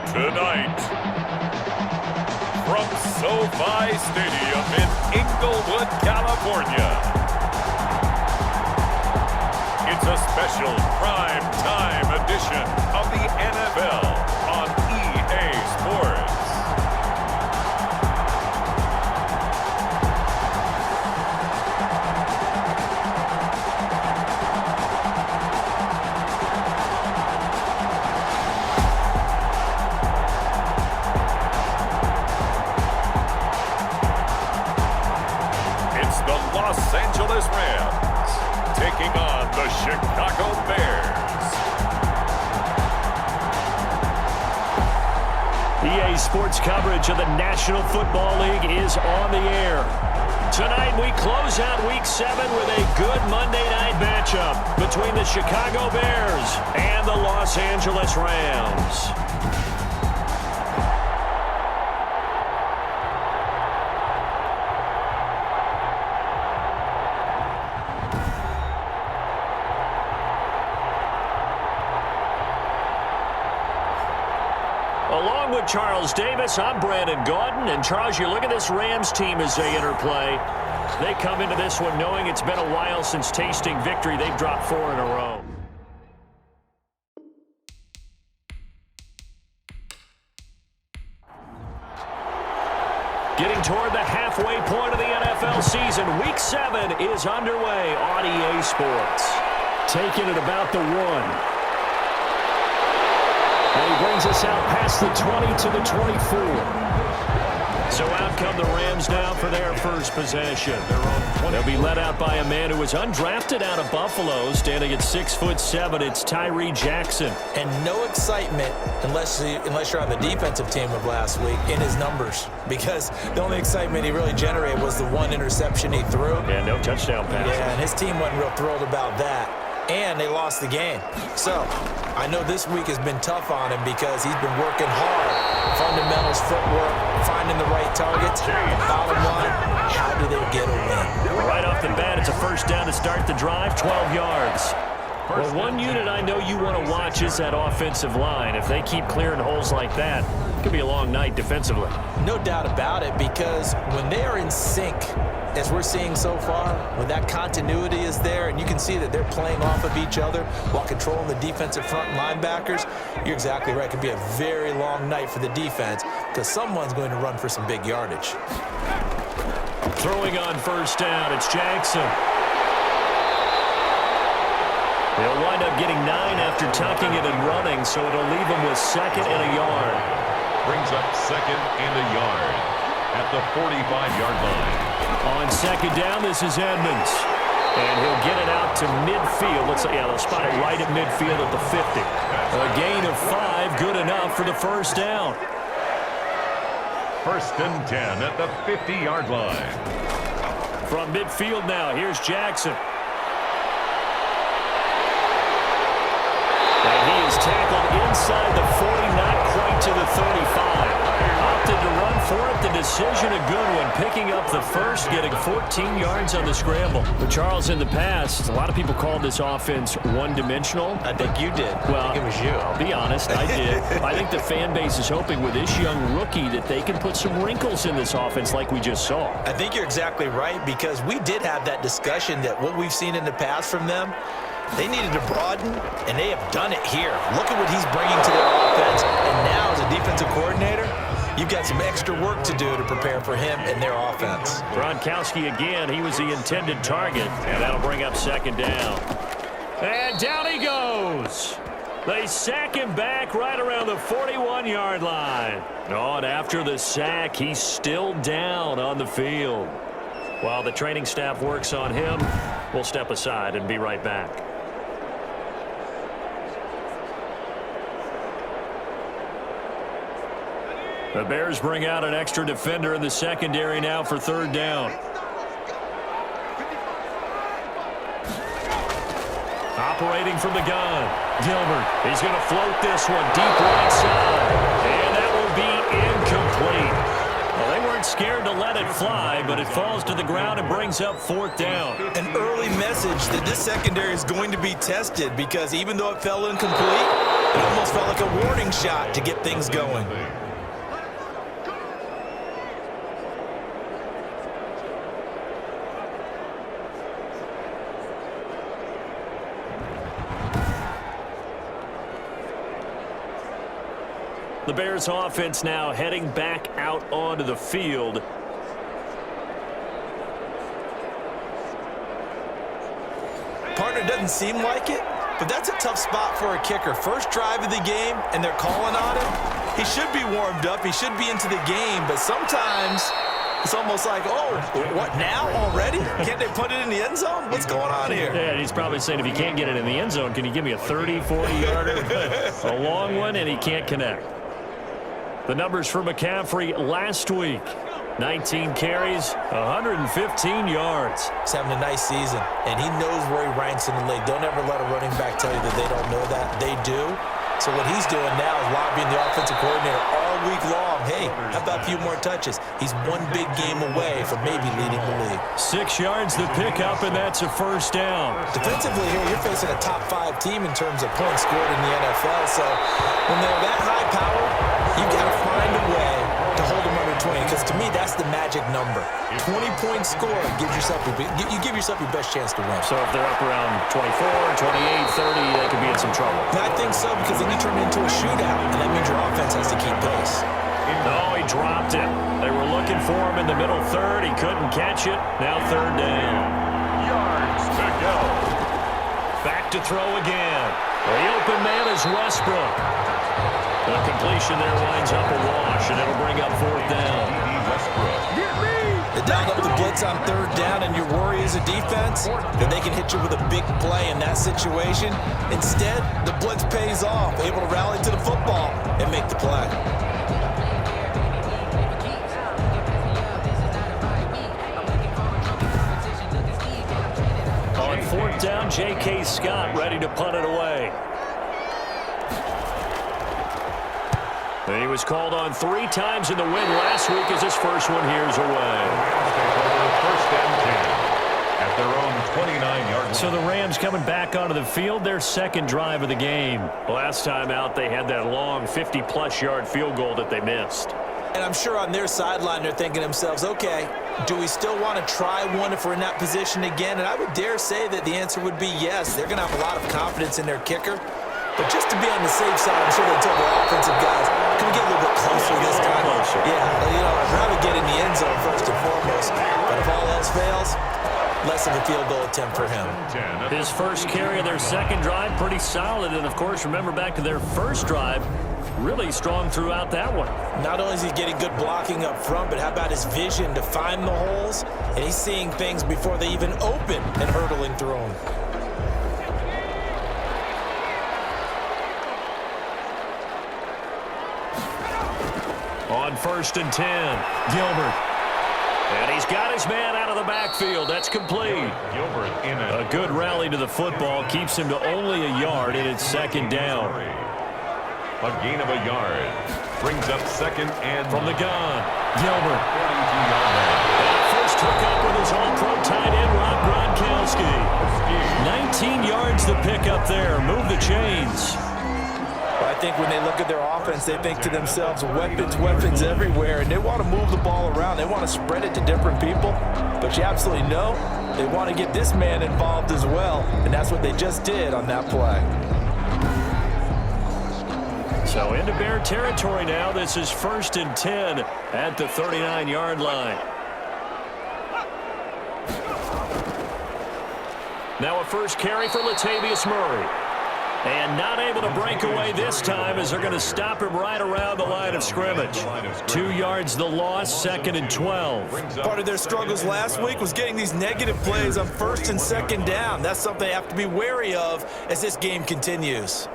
Tonight, from SoFi Stadium in Inglewood, California, it's a special prime time edition of the NFL on EA Sports. Los Angeles Rams taking on the Chicago Bears. EA Sports coverage of the National Football League is on the air. Tonight we close out Week 7 with a good Monday night matchup between the Chicago Bears and the Los Angeles Rams. Along with Charles Davis, I'm Brandon Gaudin. And Charles, you look at this Rams team as they interplay. They come into this one knowing it's been a while since tasting victory. They've dropped 4 in a row. Getting toward the halfway point of the NFL season, Week 7 is underway on EA Sports. Taking it about the 1. And he brings us out past the 20 to the 24. So out come the Rams now for their first possession. They'll be led out by a man who was undrafted out of Buffalo, standing at 6'7". It's Tyree Jackson. And no excitement unless you're on the defensive team of last week in his numbers, because the only excitement he really generated was the one interception he threw. Yeah, no touchdown pass. Yeah, and his team wasn't real thrilled about that. And they lost the game. So I know this week has been tough on him because he's been working hard. Fundamentals, footwork, finding the right targets. Bottom line, how do they get a win? Right off the bat, it's a first down to start the drive, 12 yards. Well, one unit I know you want to watch is that offensive line. If they keep clearing holes like that, it could be a long night defensively. No doubt about it, because when they are in sync, as we're seeing so far, when that continuity is there and you can see that they're playing off of each other while controlling the defensive front linebackers, you're exactly right. It could be a very long night for the defense because someone's going to run for some big yardage. Throwing on first down, it's Jackson. They'll wind up getting 9 after tucking it and running, so it'll leave them with 2nd and a yard. Brings up 2nd and a yard at the 45-yard line. On second down, this is Edmonds. And he'll get it out to midfield. They'll spot it right at midfield at the 50. A gain of 5, good enough for the first down. 1st and 10 at the 50-yard line. From midfield now, here's Jackson. And he is tackled inside the 40, not quite to the 35. Opted to run for it. The decision a good one. Picking up the first, getting 14 yards on the scramble. But Charles, in the past, a lot of people called this offense one-dimensional. I think you did. Well, I think it was you. I'll be honest, I did. I think the fan base is hoping with this young rookie that they can put some wrinkles in this offense like we just saw. I think you're exactly right, because we did have that discussion that what we've seen in the past from them, they needed to broaden, and they have done it here. Look at what he's bringing to their offense. And now, as a defensive coordinator, you've got some extra work to do to prepare for him and their offense. Gronkowski again. He was the intended target, and that'll bring up 2nd down. And down he goes. They sack him back right around the 41-yard line. Oh, and after the sack, he's still down on the field. While the training staff works on him, we'll step aside and be right back. The Bears bring out an extra defender in the secondary now for 3rd down. Operating from the gun, Gilbert. He's going to float this one deep right side. And that will be incomplete. Well, they weren't scared to let it fly, but it falls to the ground and brings up 4th down. An early message that this secondary is going to be tested, because even though it fell incomplete, It almost felt like a warning shot to get things going. The Bears offense now heading back out onto the field. Partner, doesn't seem like it, but that's a tough spot for a kicker. First drive of the game, and they're calling on him. He should be warmed up. He should be into the game, but sometimes it's almost like, oh, what now already? Can't they put it in the end zone? What's going on here? Yeah, he's probably saying, if you can't get it in the end zone, can you give me a 30, 40-yarder? A long one, and he can't connect. The numbers for McCaffrey last week: 19 carries, 115 yards. He's having a nice season, and he knows where he ranks in the league. Don't ever let a running back tell you that they don't know that. They do. So what he's doing now is lobbying the offensive coordinator all week long. Hey, how about a few more touches? He's one big game away from maybe leading the league. 6 yards the pickup, and that's a first down. Defensively here, you're facing a top-5 team in terms of points scored in the NFL. So when they're that high power, you've got to find a way to hold them under 20, because to me, that's the magic number. 20-point score gives yourself you give yourself your best chance to win. So if they're up around 24, 28, 30, they could be in some trouble. And I think so, because then you turn it into a shootout, and that means your offense has to keep pace. No, he dropped it. They were looking for him in the middle third. He couldn't catch it. Now third down. Yards to go. Back to throw again. The open man is Westbrook. The completion there winds up a wash, and it'll bring up fourth down. They dialed up the blitz on third down, and your worry as a defense that they can hit you with a big play in that situation. Instead, the blitz pays off, able to rally to the football and make the play. On fourth down, J.K. Scott ready to punt it away. And he was called on 3 times in the win last week as his first one here's away. First and 10 at their own 29-yard line. So the Rams coming back onto the field, their second drive of the game. Last time out, they had that long 50-plus yard field goal that they missed. And I'm sure on their sideline they're thinking to themselves, okay, do we still want to try one if we're in that position again? And I would dare say that the answer would be yes. They're going to have a lot of confidence in their kicker. But just to be on the safe side, I'm sure they tell their offensive guys, can we get a little bit closer this time? Yeah, I'd rather get in the end zone first and foremost. But if all else fails, less of a field goal attempt for him. His first carry of their second drive, pretty solid. And, of course, remember back to their first drive, really strong throughout that one. Not only is he getting good blocking up front, but how about his vision to find the holes? And he's seeing things before they even open and hurdling through them. On first and 10, Gilbert. And he's got his man out of the backfield. That's complete. Gilbert in A good rally to the football keeps him to only a yard, and it's second down. A gain of a yard. Brings up second and From the gun, Gilbert. 42-yard line. First hookup with his all-pro tight end, Rob Gronkowski. 19 yards to pick up there. Move the chains. I think when they look at their offense, they think to themselves, weapons everywhere, and they want to move the ball around. They want to spread it to different people, but you absolutely know they want to get this man involved as well, and that's what they just did on that play. So into Bear territory now. This is first and 10 at the 39-yard line. Now a first carry for Latavius Murray. And not able to break away this time as they're going to stop him right around the line of scrimmage. 2 yards the loss, second and 12. Part of their struggles last week was getting these negative plays on first and second down. That's something they have to be wary of as this game continues.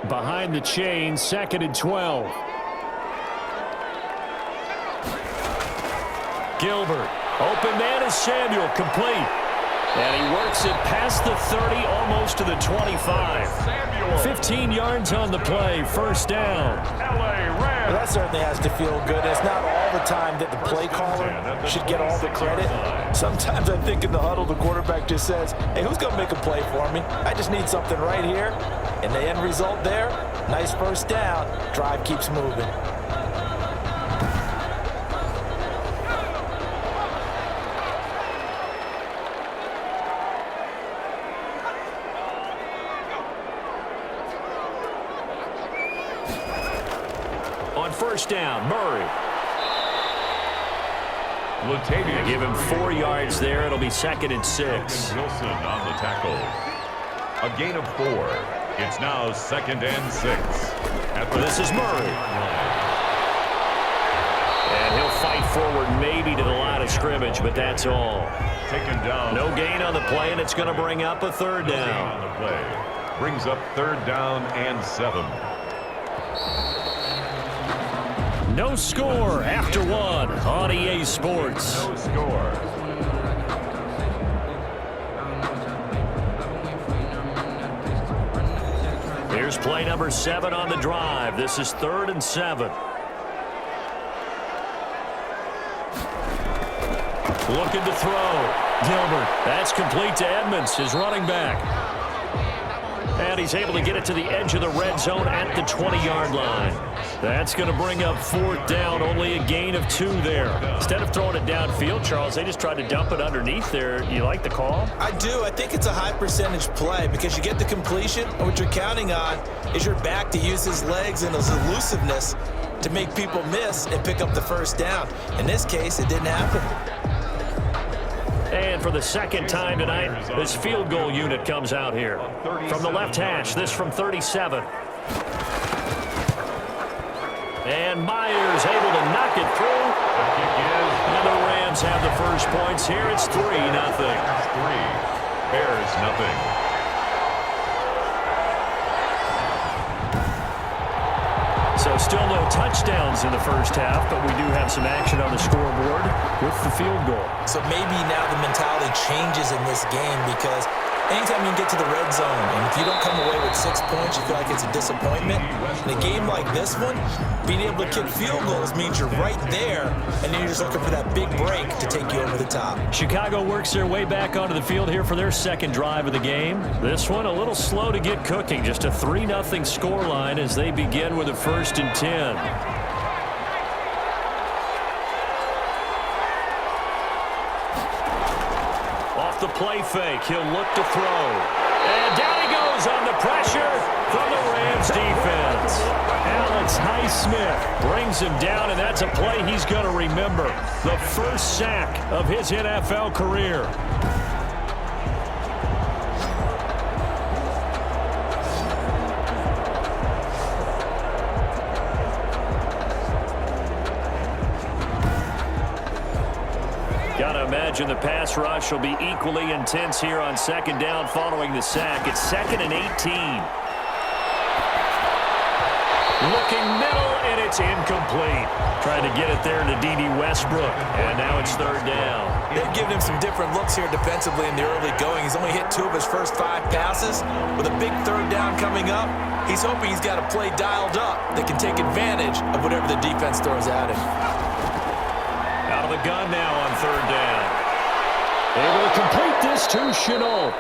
Behind the chain, second and 12. Gilbert. Open man is Samuel. Complete. And he works it past the 30, almost to the 25. 15 yards on the play. First down. Well, that certainly has to feel good. It's not all the time that the play caller should get all the credit. Sometimes I think in the huddle, the quarterback just says, hey, who's going to make a play for me? I just need something right here. And the end result there, nice first down. Drive keeps moving. On first down, Murray. They give him 4 yards there. It'll be 2nd and 6. Wilson on the tackle. A gain of 4. It's now 2nd and 6. This is Murray. And he'll fight forward maybe to the line of scrimmage, but that's all. Taken down. No gain on the play, and it's going to bring up a 3rd down. On the play. Brings up 3rd down and 7. No score after 1 on EA Sports. No score. Here's play number 7 on the drive. This is 3rd and 7. Looking to throw. Gilbert. That's complete to Edmonds, his running back. And he's able to get it to the edge of the red zone at the 20-yard line. That's going to bring up 4th down, only a gain of 2 there. Instead of throwing it downfield, Charles, they just tried to dump it underneath there. You like the call? I do. I think it's a high percentage play because you get the completion, and what you're counting on is your back to use his legs and his elusiveness to make people miss and pick up the first down. In this case, it didn't happen. And for the 2nd time tonight, this field goal unit comes out here. From the left hash, this from 37. And Myers able to knock it through. And the Rams have the first points here. It's 3-0. 3. Bears nothing. So still no touchdowns in the first half, but we do have some action on the scoreboard with the field goal. So maybe now the mentality changes in this game because anytime you get to the red zone, and if you don't come away with 6 points, you feel like it's a disappointment. In a game like this one, being able to kick field goals means you're right there, and then you're just looking for that big break to take you over the top. Chicago works their way back onto the field here for their 2nd drive of the game. This one a little slow to get cooking, just a 3-0 scoreline as they begin with a 1st and 10. The play fake. He'll look to throw. And down he goes on the pressure from the Rams defense. Alex Highsmith brings him down, and that's a play he's going to remember. The first sack of his NFL career. The pass rush will be equally intense here on 2nd down following the sack. It's 2nd and 18. Looking middle, and it's incomplete. Trying to get it there to D.D. Westbrook, and now it's 3rd down. They've given him some different looks here defensively in the early going. He's only hit 2 of his first 5 passes. With a big 3rd down coming up, he's hoping he's got a play dialed up that can take advantage of whatever the defense throws at him. Out of the gun now on 3rd down. Able to complete this to Chenault.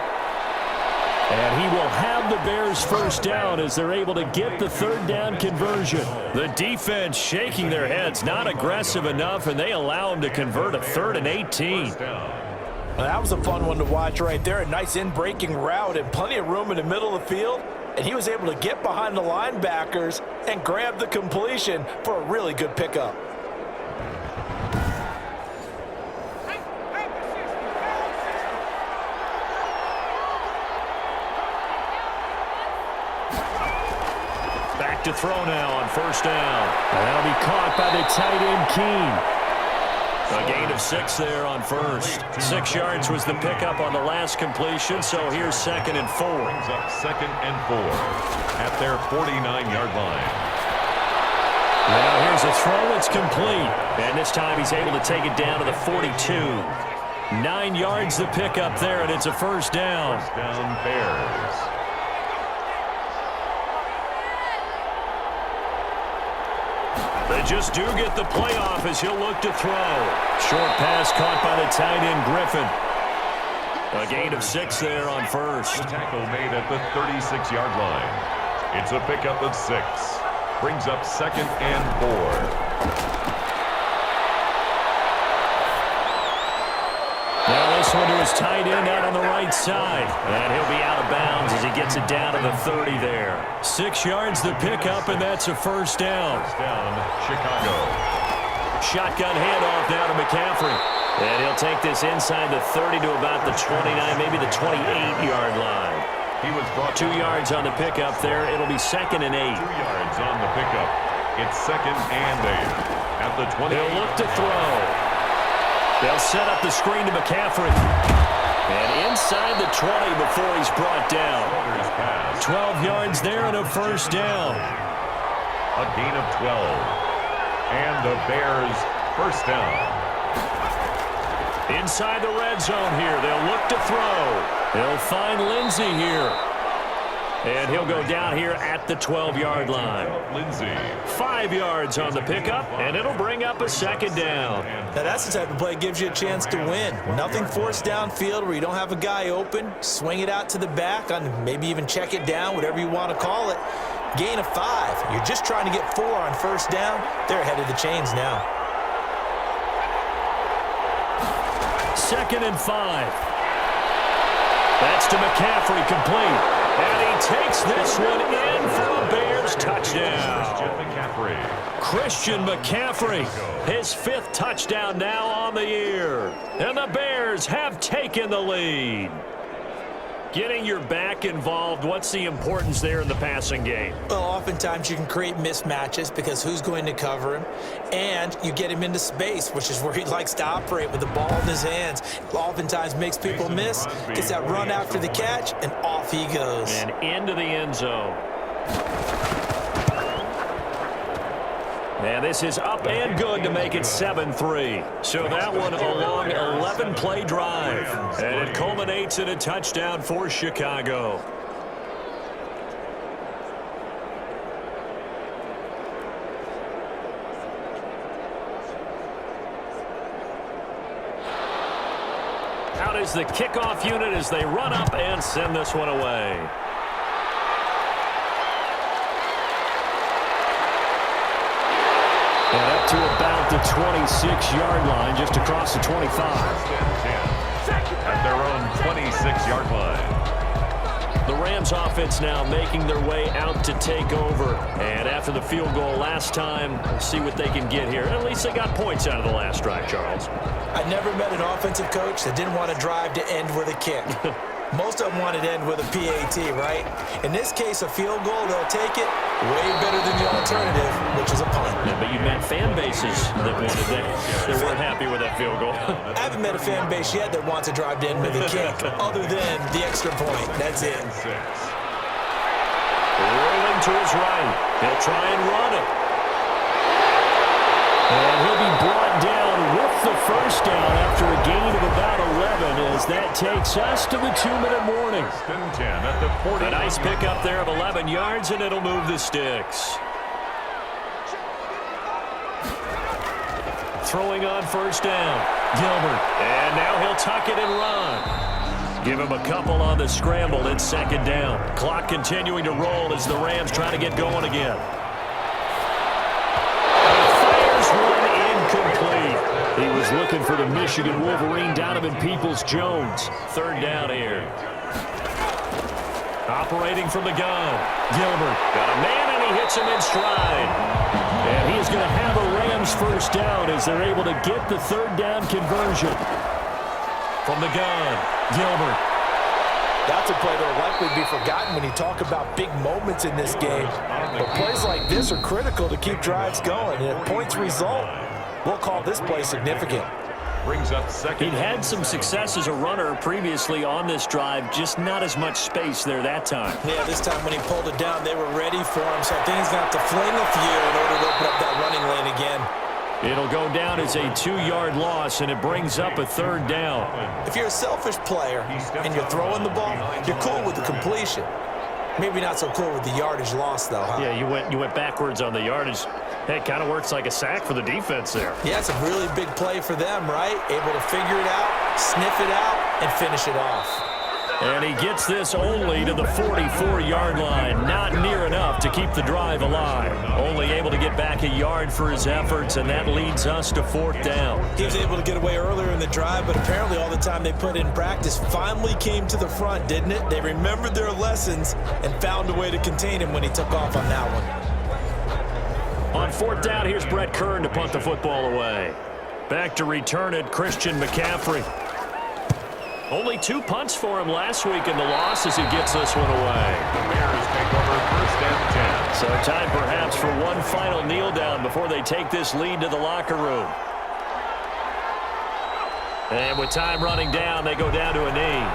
And he will have the Bears first down as they're able to get the 3rd down conversion. The defense shaking their heads, not aggressive enough, and they allow him to convert a 3rd and 18. Well, that was a fun one to watch right there. A nice in-breaking route and plenty of room in the middle of the field. And he was able to get behind the linebackers and grab the completion for a really good pickup. To throw now on 1st down. And that'll be caught by the tight end, Keene. A gain of 6 there on 1st. 6 yards was the pickup on the last completion, so here's 2nd and 4. Brings up 2nd and 4 at their 49-yard line. Now here's a throw. It's complete. And this time he's able to take it down to the 42. 9 yards the pickup there, and it's a 1st down. 1st down, Bears. They just do get the playoff as he'll look to throw. Short pass caught by the tight end, Griffin. A gain of 6 there on first. The tackle made at the 36-yard line. It's a pickup of 6. Brings up 2nd and 4. Now this one to his tight end out on the right side. And he'll be out of bounds as he gets it down to the 30 there. 6 yards the pickup, and that's a first down. First down, Chicago. Shotgun handoff now to McCaffrey. And he'll take this inside the 30 to about the 29, maybe the 28-yard line. He was brought 2 yards on the pickup there. It'll be 2nd and 8. 2 yards on the pickup. It's 2nd and 8. At the 20. They'll look to throw. They'll set up the screen to McCaffrey. And inside the 20 before he's brought down. 12 yards there and a first down. A gain of 12. And the Bears first down. Inside the red zone here. They'll look to throw. They'll find Lindsey here. And he'll go down here at the 12-yard line. Lindsey. 5 yards on the pickup, and it'll bring up a second down. Now that's the type of play that gives you a chance to win. Nothing forced downfield where you don't have a guy open. Swing it out to the back, on maybe even check it down, whatever you want to call it. Gain of 5. You're just trying to get 4 on first down. They're ahead of the chains now. 2nd and 5. That's to McCaffrey, complete. And he takes this one in for a Bears touchdown. Christian McCaffrey, his 5th touchdown now on the year. And the Bears have taken the lead. Getting your back involved, what's the importance there in the passing game? Well, oftentimes you can create mismatches because who's going to cover him? And you get him into space, which is where he likes to operate with the ball in his hands. Oftentimes makes people miss, gets that run after the catch, and off he goes. And into the end zone. And this is up and good to make it 7-3. So that one a long 11-play drive. And it culminates in a touchdown for Chicago. Out is the kickoff unit as they run up and send this one away. And up to about the 26-yard line, just across the 25. At their own 26-yard line. The Rams offense now making their way out to take over. And after the field goal last time, see what they can get here. At least they got points out of the last drive, Charles. I never met an offensive coach that didn't want to drive to end with a kick. Most of them wanted to end with a PAT, right? In this case, a field goal, they'll take it. Way better than the alternative, which is a punt. Yeah, but you met fan bases that wanted that weren't happy with that field goal. I haven't met a fan base yet that wants to drive to end with a kick, other than the extra point. That's it. Rolling to his right. He'll try and run it. And he'll be brought down with the first down after a gain of about 11 as that takes us to the 2-minute warning. A nice pickup there of 11 yards, and it'll move the sticks. Throwing on first down. Gilbert. And now he'll tuck it and run. Give him a couple on the scramble. It's 2nd down. Clock continuing to roll as the Rams try to get going again. Incomplete. He was looking for the Michigan Wolverine, Donovan Peoples-Jones. 3rd down here. Operating from the gun. Gilbert got a man, and he hits him in stride. And he is going to have a Rams first down as they're able to get the 3rd down conversion. From the gun, Gilbert. That's a play that will likely be forgotten when you talk about big moments in this game. But plays like this are critical to keep drives going. And if points result, we'll call this play significant. Brings up 2nd. He'd had some success as a runner previously on this drive, just not as much space there that time. Yeah, this time when he pulled it down, they were ready for him. So I think he's going to have to fling a few in order to open up that running lane again. It'll go down as a 2-yard loss, and it brings up a 3rd down. If you're a selfish player and you're throwing the ball, you're cool with the completion. Maybe not so cool with the yardage loss, though, huh? Yeah, you went backwards on the yardage. Hey, it kind of works like a sack for the defense there. Yeah, it's a really big play for them, right? Able to figure it out, sniff it out, and finish it off. And he gets this only to the 44-yard line. Not near enough to keep the drive alive. Only able to get back a yard for his efforts, and that leads us to 4th down. He was able to get away earlier in the drive, but apparently all the time they put in practice finally came to the front, didn't it? They remembered their lessons and found a way to contain him when he took off on that one. On 4th down, here's Brett Kern to punt the football away. Back to return it, Christian McCaffrey. Only 2 punts for him last week in the loss as he gets this one away. The Bears take over 1st and 10. So time perhaps for one final kneel down before they take this lead to the locker room. And with time running down, they go down to a knee.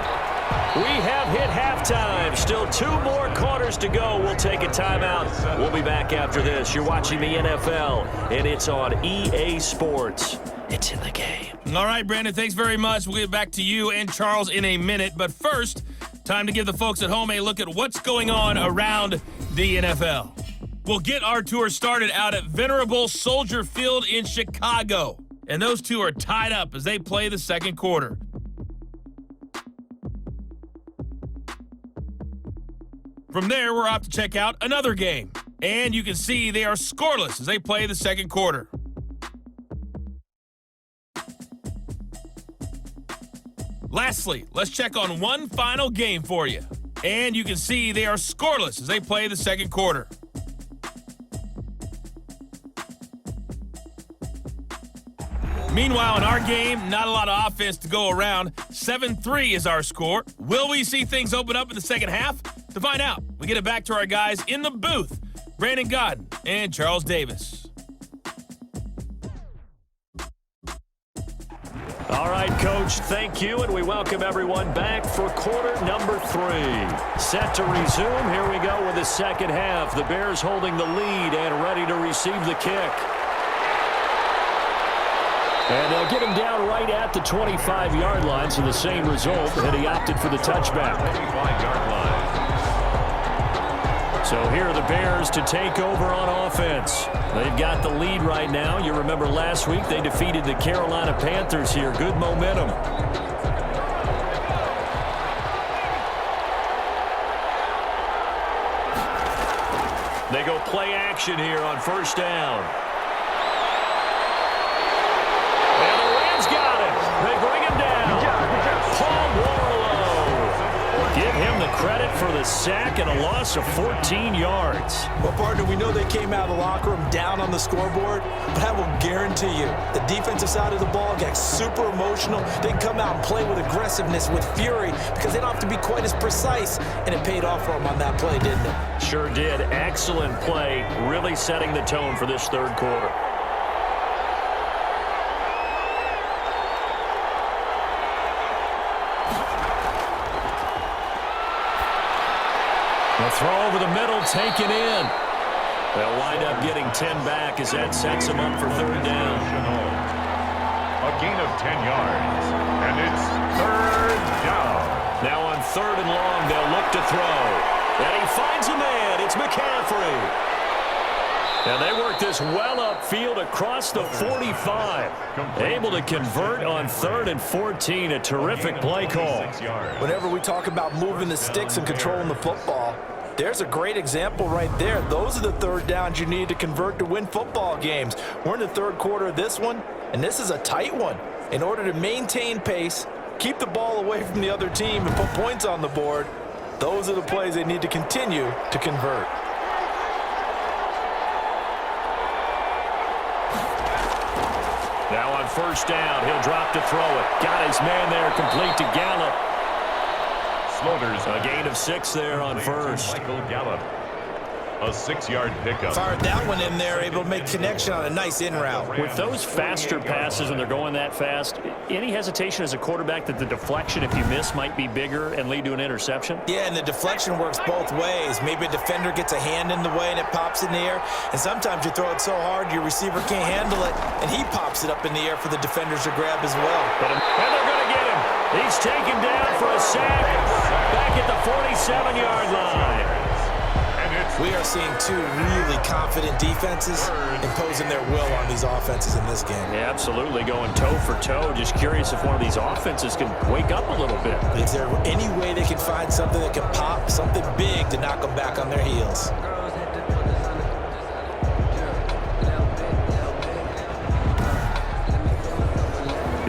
We have hit halftime. Still 2 more quarters to go. We'll take a timeout. We'll be back after this. You're watching the NFL, and it's on EA Sports. It's in the game. All right, Brandon, thanks very much. We'll get back to you and Charles in a minute. But first, time to give the folks at home a look at what's going on around the NFL. We'll get our tour started out at Venerable Soldier Field in Chicago. And those two are tied up as they play the second quarter. From there, we're off to check out another game. And you can see they are scoreless as they play the second quarter. Lastly, let's check on one final game for you. And you can see they are scoreless as they play the second quarter. Meanwhile, in our game, not a lot of offense to go around. 7-3 is our score. Will we see things open up in the second half? To find out, we get it back to our guys in the booth, Brandon Godden and Charles Davis. All right, Coach, thank you, and we welcome everyone back for quarter number 3. Set to resume. Here we go with the second half. The Bears holding the lead and ready to receive the kick. And they'll get him down right at the 25-yard line, so the same result, and he opted for the touchback. 25-yard line. So here are the Bears to take over on offense. They've got the lead right now. You remember last week they defeated the Carolina Panthers here. Good momentum. They go play action here on first down. And the Rams got it. They bring him down. Paul Warlow. Give him the credit for the sack and a loss of 14 yards. Well, partner, we know they came out of the locker room down on the scoreboard, but I will guarantee you the defensive side of the ball got super emotional. They come out and play with aggressiveness, with fury, because they don't have to be quite as precise, and it paid off for them on that play, didn't it? Sure did. Excellent play, really setting the tone for this third quarter. The throw over the middle, taken in. They'll wind up getting 10 back as that sets them up for third down. A gain of 10 yards, and it's third down. Now on 3rd and long, they'll look to throw. And he finds a man. It's McCaffrey. And they work this well upfield across the 45. Able to convert on 3rd and 14. A terrific play call. Whenever we talk about moving the sticks and controlling the football, there's a great example right there. Those are the third downs you need to convert to win football games. We're in the third quarter of this one, and this is a tight one. In order to maintain pace, keep the ball away from the other team, and put points on the board, those are the plays they need to continue to convert. Now on first down, he'll drop to throw it. Got his man there, complete to Gallup. Slaughter's A gain of 6 there on first. Michael Gallup. A 6-yard pickup. Fired that one in there, able to make connection on a nice in route. With those faster passes when they're going that fast, any hesitation as a quarterback that the deflection, if you miss, might be bigger and lead to an interception? Yeah, and the deflection works both ways. Maybe a defender gets a hand in the way and it pops in the air. And sometimes you throw it so hard your receiver can't handle it, and he pops it up in the air for the defenders to grab as well. And they're going to get him. He's taken down for a sack back at the 47-yard line. We are seeing two really confident defenses imposing their will on these offenses in this game. Yeah, absolutely, going toe for toe. Just curious if one of these offenses can wake up a little bit. Is there any way they can find something that can pop, something big to knock them back on their heels?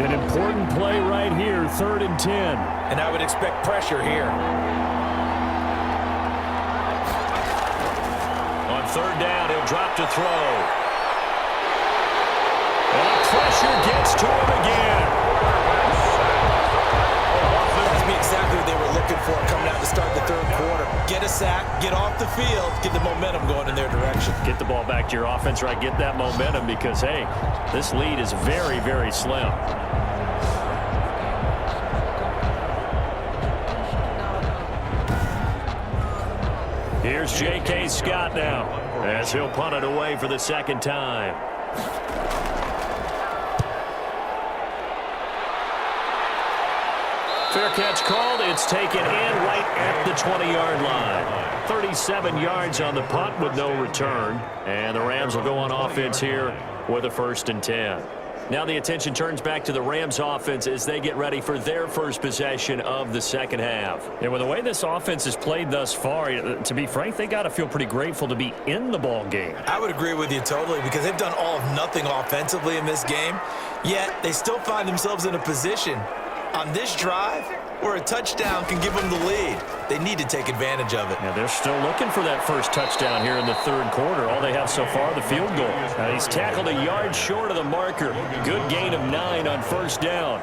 An important play right here, 3rd and 10. And I would expect pressure here. On 3rd down, he'll drop to throw. And the pressure gets to him again. That's exactly what they were looking for coming out to start the 3rd quarter. Get a sack, get off the field, get the momentum going in their direction. Get the ball back to your offense, right? Get that momentum because, hey, this lead is very, very slim. Here's J.K. Scott now as he'll punt it away for the 2nd time. Fair catch called. It's taken in right at the 20-yard line. 37 yards on the punt with no return. And the Rams will go on offense here with a 1st and 10. Now the attention turns back to the Rams offense as they get ready for their first possession of the 2nd half. And with the way this offense has played thus far, to be frank, they got to feel pretty grateful to be in the ball game. I would agree with you totally because they've done all of nothing offensively in this game, yet they still find themselves in a position on this drive where a touchdown can give them the lead. They need to take advantage of it. Yeah, they're still looking for that first touchdown here in the 3rd quarter. All they have so far, the field goal. He's tackled a yard short of the marker. Good gain of 9 on 1st down.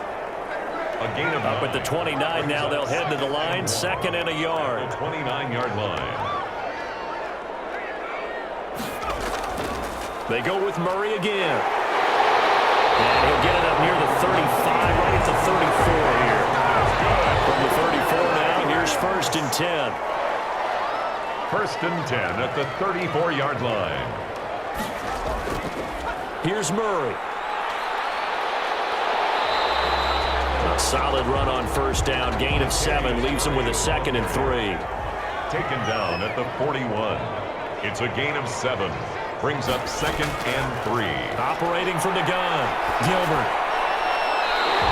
A gain of Up at the 29 now, they'll head to the line, 2nd and a yard. 29-yard line. They go with Murray again. And he'll get it up near the 35, right at the 34 here. From the 34 now, here's 1st and 10. 1st and 10 at the 34-yard line. Here's Murray. A solid run on 1st down. Gain of 7 leaves him with a 2nd and 3. Taken down at the 41. It's a gain of 7. Brings up 2nd and 3. Operating from the gun. Gilbert.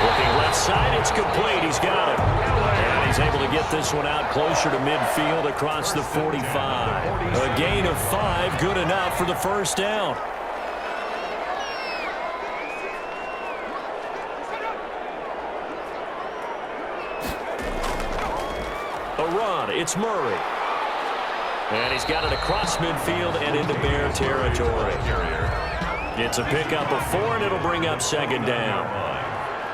Looking left side, it's complete. He's got it. And he's able to get this one out closer to midfield across the 45. A gain of 5, good enough for the 1st down. A run, it's Murray. And he's got it across midfield and into Bear territory. It's a pickup of 4, and it'll bring up 2nd down.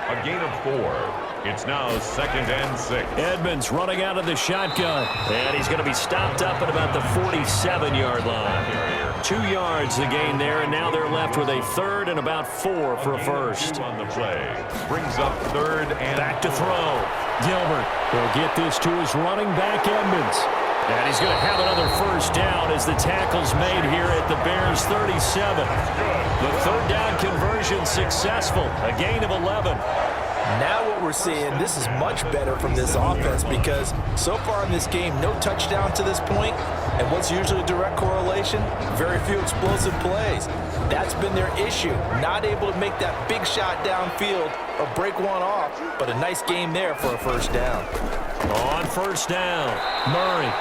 A gain of 4. It's now 2nd and 6. Edmonds running out of the shotgun. And he's going to be stopped up at about the 47-yard line. 2 yards the gain there, and now they're left with a 3rd and about 4 for a 1st. On the play. Brings up 3rd and back to throw. Gilbert will get this to his running back, Edmonds. And he's going to have another 1st down as the tackle's made here at the Bears 37. The 3rd down conversion successful. A gain of 11. Now what we're seeing, this is much better from this offense because so far in this game, no touchdown to this point, and what's usually a direct correlation? Very few explosive plays. That's been their issue, not able to make that big shot downfield or break one off, but a nice game there for a 1st down. On 1st down, Murray.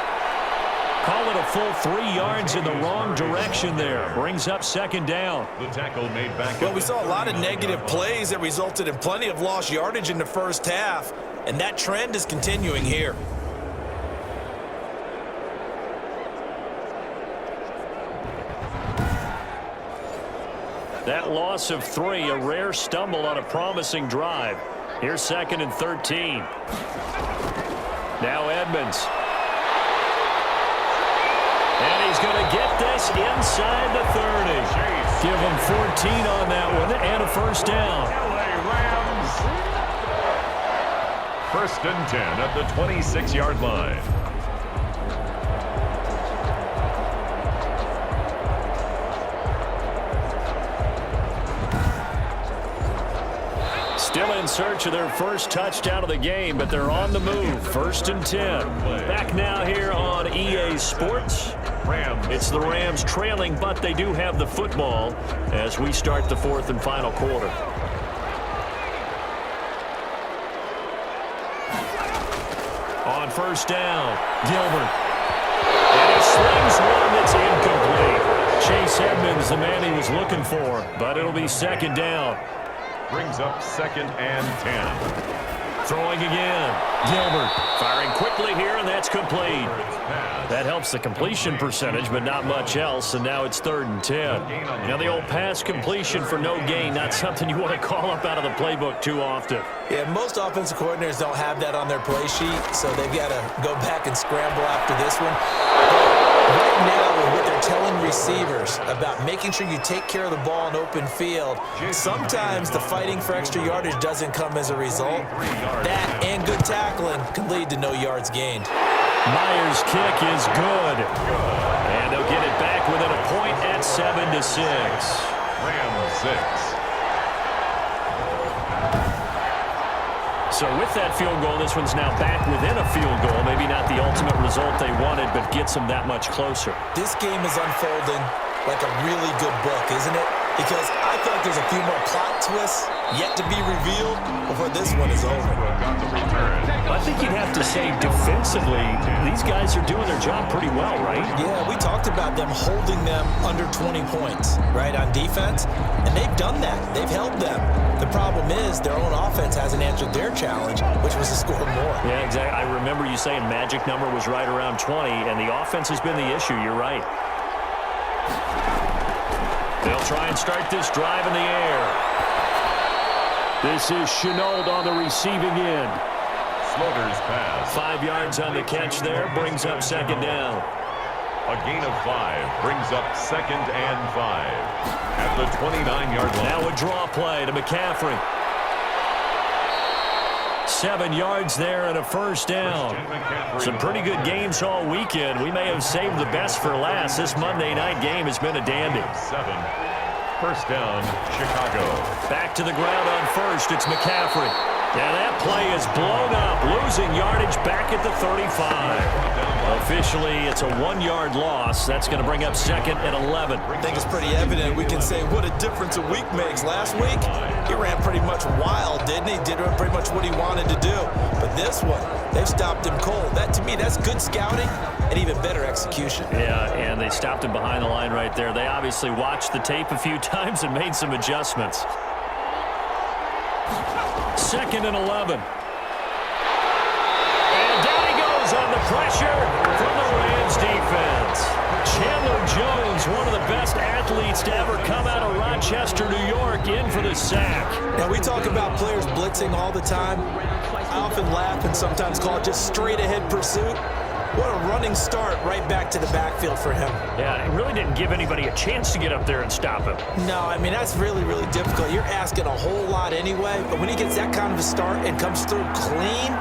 Call it a full 3 yards in the wrong direction there. Brings up 2nd down. the tackle made back. Well, we saw a lot of negative plays that resulted in plenty of lost yardage in the 1st half, and that trend is continuing here. That loss of 3, a rare stumble on a promising drive. Here's 2nd and 13. Now Edmonds. And he's going to get this inside the 30. Give him 14 on that one and a 1st down. Rams. 1st and 10 at the 26-yard line. Still in search of their first touchdown of the game, but they're on the move. 1st and 10. Back now here on EA Sports. It's the Rams trailing, but they do have the football as we start the 4th and final quarter. On 1st down, Gilbert. And he slings one that's incomplete. Chase Edmonds, the man he was looking for, but it'll be 2nd down. Brings up 2nd and 10. Throwing again. Gilbert firing quickly here, and that's complete. That helps the completion percentage, but not much else, and now it's 3rd and 10. Now the old pass completion for no gain, not something you want to call up out of the playbook too often. Yeah, most offensive coordinators don't have that on their play sheet, so they've got to go back and scramble after this one. Right now, with what they're telling receivers about making sure you take care of the ball in open field, sometimes the fighting for extra yardage doesn't come as a result. That and good tackling can lead to no yards gained. Myers' kick is good. And they'll get it back within a point at 7-6. Rams 6. So with that field goal, this one's now back within a field goal. Maybe not the ultimate result they wanted, but gets them that much closer. This game is unfolding like a really good book, isn't it? Because I feel like there's a few more plot twists yet to be revealed before this one is over. I think you'd have to say defensively, these guys are doing their job pretty well, right? Yeah, we talked about them holding them under 20 points, right, on defense, and they've done that. They've held them. The problem is their own offense hasn't answered their challenge, which was to score more. Yeah, exactly. I remember you saying magic number was right around 20, and the offense has been the issue. You're right. They'll try and start this drive in the air. This is Chenault on the receiving end. Slaughter's pass. 5 yards on the catch there, brings up 2nd down. A gain of 5 brings up 2nd and 5 at the 29-yard line. Now a draw play to McCaffrey. 7 yards there and a 1st down. Some pretty good games all weekend. We may have saved the best for last. This Monday night game has been a dandy. 7. 1st down, Chicago. Back to the ground on 1st. It's McCaffrey. Now that play is blown up, losing yardage back at the 35. Officially, it's a 1-yard loss. That's going to bring up 2nd and 11. I think it's pretty evident. We can say what a difference a week makes. Last week, he ran pretty much wild, didn't he? Did pretty much what he wanted to do. But this one, they've stopped him cold. That, to me, that's good scouting and even better execution. Yeah, and they stopped him behind the line right there. They obviously watched the tape a few times and made some adjustments. 2nd and 11. And down he goes on the pressure from the Rams defense. Chandler Jones, one of the best athletes to ever come out of Rochester, New York, in for the sack. Now, we talk about players blitzing all the time. I often laugh and sometimes call it just straight-ahead pursuit. What a running start right back to the backfield for him. Yeah, it really didn't give anybody a chance to get up there and stop him. No, I mean, that's really, really difficult. You're asking a whole lot anyway, but when he gets that kind of a start and comes through clean,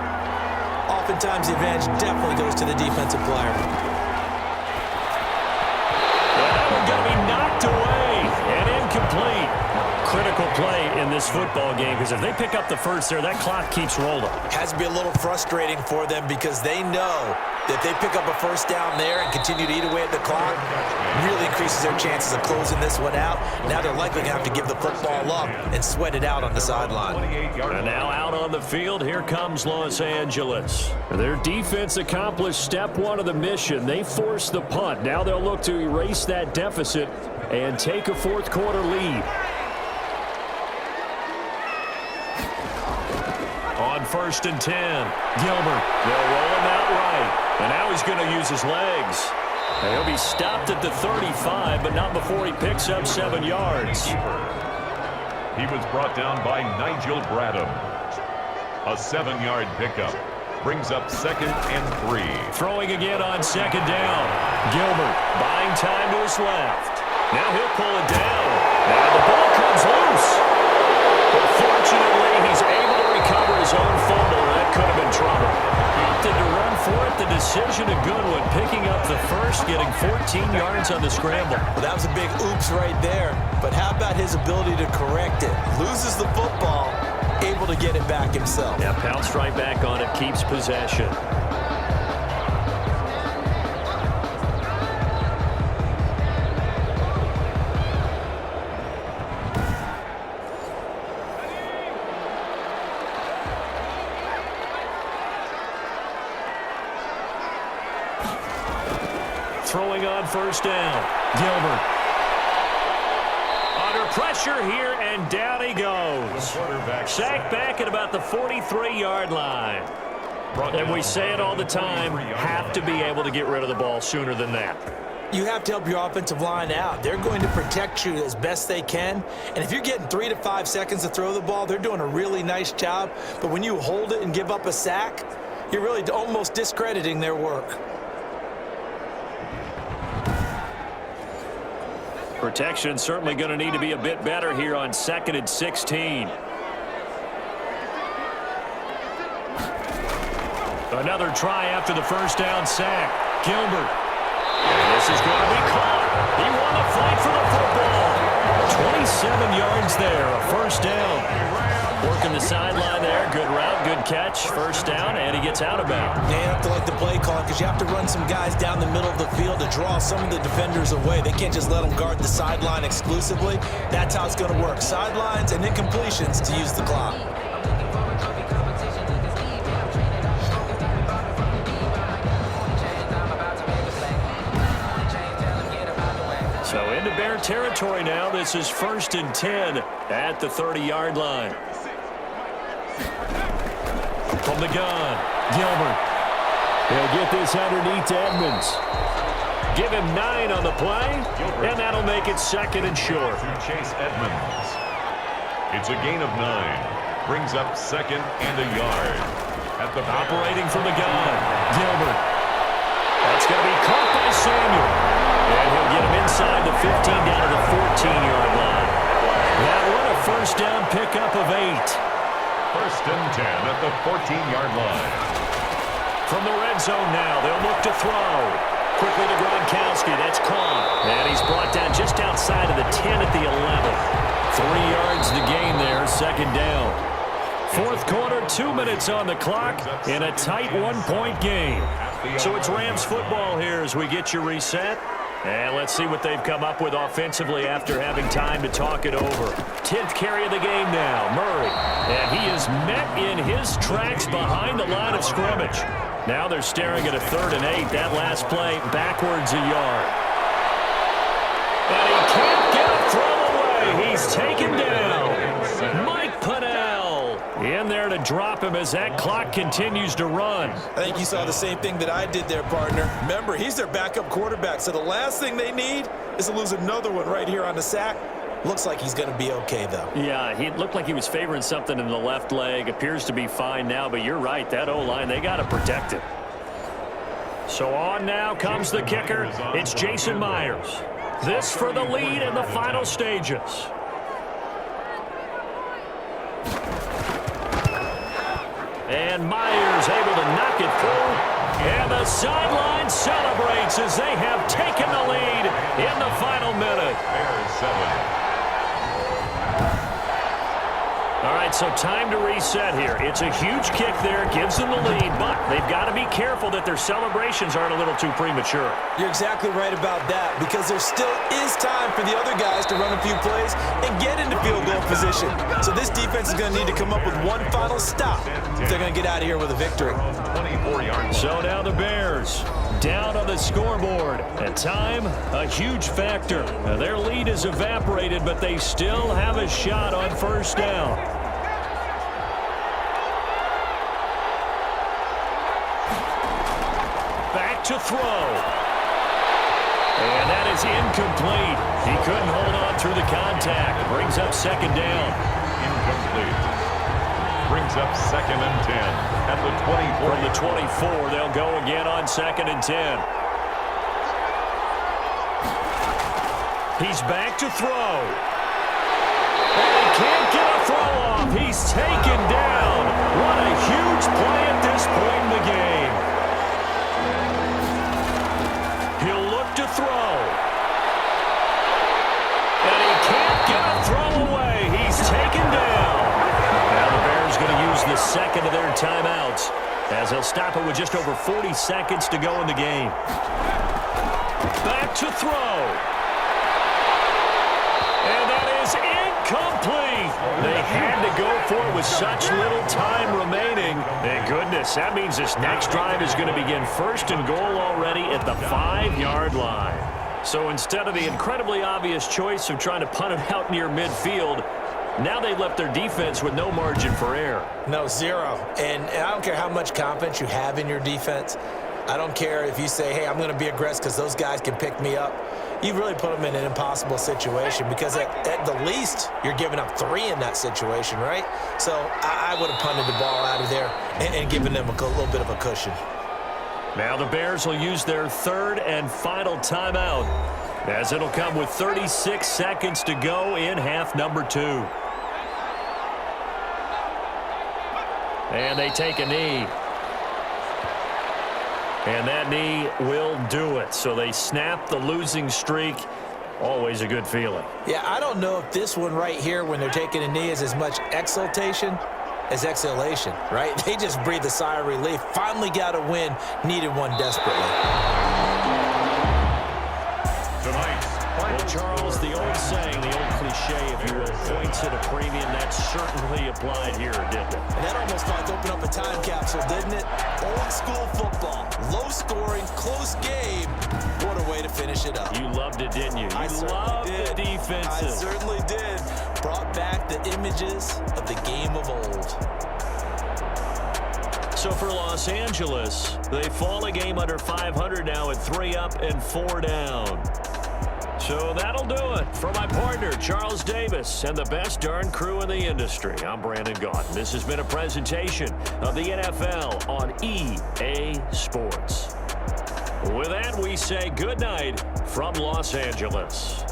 oftentimes the advantage definitely goes to the defensive player. Well, that one's going to be knocked away and incomplete. Critical play in this football game because if they pick up the first there, that clock keeps rolling. Has to be a little frustrating for them because they know that if they pick up a 1st down there and continue to eat away at the clock, really increases their chances of closing this one out. Now they're likely going to have to give the football up and sweat it out on the sideline. And now out on the field, here comes Los Angeles. Their defense accomplished step 1 of the mission. They forced the punt. Now they'll look to erase that deficit and take a 4th quarter lead. On 1st and 10, Gilbert. They'll roll him out right. And now he's going to use his legs. And he'll be stopped at the 35, but not before he picks up 7 yards. He was brought down by Nigel Bradham. A 7-yard pickup brings up 2nd and 3. Throwing again on 2nd down. Gilbert buying time to his left. Now he'll pull it down. Now the ball comes loose. But fortunately, he's able to recover his own fumble. That could have been trouble. Opted to run for it. The decision a good one. Picking up the first, getting 14 yards on the scramble. Well, that was a big oops right there. But how about his ability to correct it? Loses the football, able to get it back himself. Yeah, pounced right back on it, keeps possession. Throwing on first down. Gilbert. Under pressure here, and down he goes. Sacked back at about the 43-yard line. And we say it all the time, have to be able to get rid of the ball sooner than that. You have to help your offensive line out. They're going to protect you as best they can. And if you're getting 3 to 5 seconds to throw the ball, they're doing a really nice job. But when you hold it and give up a sack, you're really almost discrediting their work. Protection certainly going to need to be a bit better here on 2nd and 16. Another try after the first down sack. Gilbert. And this is going to be caught. He won the fight for the football. 27 yards there, a first down. Working the sideline there. Good route, good catch. First down, and he gets out of bounds. Yeah, you have to like the play call because you have to run some guys down the middle of the field to draw some of the defenders away. They can't just let them guard the sideline exclusively. That's how it's going to work. Sidelines and incompletions to use the clock. So into Bear territory now. This is 1st and 10 at the 30-yard line. From the gun, Gilbert. He'll get this underneath to Edmonds. Give him 9 on the play, and that'll make it 2nd and short. To Chase Edmonds. It's a gain of 9. Brings up 2nd and a yard. At the operating from the gun, Gilbert. That's going to be caught by Samuel. And he'll get him inside the 15 down to the 14-yard line. That one a first down pickup of 8. 1st and 10 at the 14-yard line. From the red zone now, they'll look to throw. Quickly to Gronkowski, that's caught. And he's brought down just outside of the 10 at the 11. 3 yards to gain there, 2nd down. 4th quarter, 2 minutes on the clock in a tight 1-point game. So it's Rams football here as we get you reset. And let's see what they've come up with offensively after having time to talk it over. 10th carry of the game now, Murray. And he is met in his tracks behind the line of scrimmage. Now they're staring at a 3rd and 8. That last play backwards a yard. And he can't get a throw away. He's taken down. Mike Pennell in there to drop him as that clock continues to run. I think you saw the same thing that I did there, partner. Remember, he's their backup quarterback, so the last thing they need is to lose another one right here on the sack. Looks like he's going to be okay, though. Yeah, he looked like he was favoring something in the left leg. Appears to be fine now, but you're right. That O-line, they got to protect him. So on now comes the kicker. It's Jason Myers. This for the lead in the final stages. And Myers able to knock it through. And the sideline celebrates as they have taken the lead in the final minute. Bears 7. All right, so time to reset here. It's a huge kick there, gives them the lead, but they've got to be careful that their celebrations aren't a little too premature. You're exactly right about that, because there still is time for the other guys to run a few plays and get into field goal position. So this defense is going to need to come up with one final stop if they're going to get out of here with a victory. 24-yard. So now the Bears down on the scoreboard. At time, a huge factor. Now, their lead is evaporated, but they still have a shot on first down. Back to throw. And that is incomplete. He couldn't hold on through the contact. Brings up 2nd down. Incomplete. Brings up 2nd and 10 at the 24. From the 24, they'll go again on 2nd and 10. He's back to throw. And he can't get a throw off. He's taken down. What a huge play at this point in the game. He'll look to throw. And he can't get a throw away. He's taken down. Now the Bears third timeout, as they'll stop it with just over 40 seconds to go in the game. Back to throw. And that is incomplete. They had to go for it with such little time remaining. And goodness, that means this next drive is going to begin first and goal already at the 5-yard line. So instead of the incredibly obvious choice of trying to punt it out near midfield, now they've left their defense with no margin for error. No, zero. And I don't care how much confidence you have in your defense. I don't care if you say, hey, I'm going to be aggressive because those guys can pick me up. You really put them in an impossible situation because at the least, you're giving up 3 in that situation, right? So I would have punted the ball out of there and given them a little bit of a cushion. Now the Bears will use their third and final timeout, as it'll come with 36 seconds to go in half number 2. And they take a knee. And that knee will do it. So they snap the losing streak. Always a good feeling. Yeah, I don't know if this one right here, when they're taking a knee, is as much exultation as exhalation, right? They just breathe a sigh of relief. Finally got a win. Needed one desperately. Well, Charles, the old saying, the old cliche, if you will, points at a premium, that certainly applied here, didn't it? And that almost like opened up a time capsule, didn't it? Old school football, low scoring, close game. What a way to finish it up. You loved it, didn't you? You loved the defensive. I certainly did. Brought back the images of the game of old. So for Los Angeles, they fall a game under 500 now at 3 up and 4 down. So that'll do it. For my partner, Charles Davis, and the best darn crew in the industry, I'm Brandon Gaudin. This has been a presentation of the NFL on EA Sports. With that, we say good night from Los Angeles.